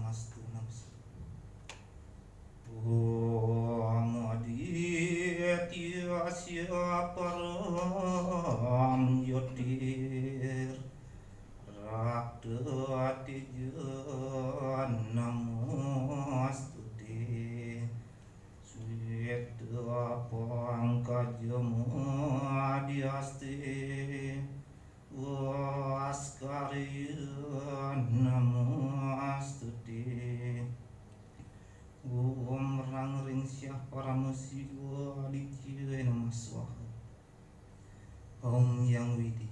Namastu Namastu. Om Aditya Param Yotir Rakta Tijan Namostute Sweta Pankajamadiaste Vaskariya Namostute. Om Rang Ring Syah Paramasiwa Aditya Namah Swaha. Om Yang Widi,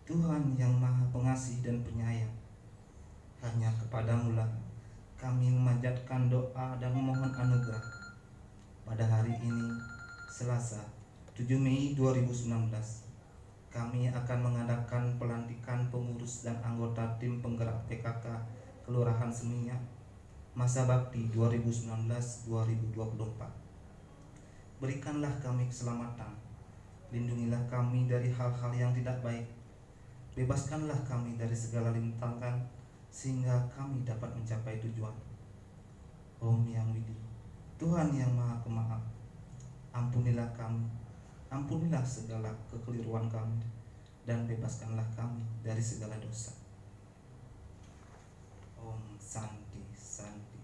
Tuhan yang Maha Pengasih dan Penyayang, hanya kepadamu-lah kami memanjatkan doa dan memohon anugerah. Pada hari ini, Selasa 7 Mei 2019, kami akan mengadakan pelantikan pengurus dan anggota tim penggerak PKK Kelurahan Seminyak masa bakti 2019-2024. Berikanlah kami keselamatan, lindungilah kami dari hal-hal yang tidak baik, bebaskanlah kami dari segala rintangan sehingga kami dapat mencapai tujuan. Om Yang Widi, Tuhan yang Maha Pemaaf, ampunilah kami, ampunilah segala kekeliruan kami, dan bebaskanlah kami dari segala dosa. Om Santi Santi.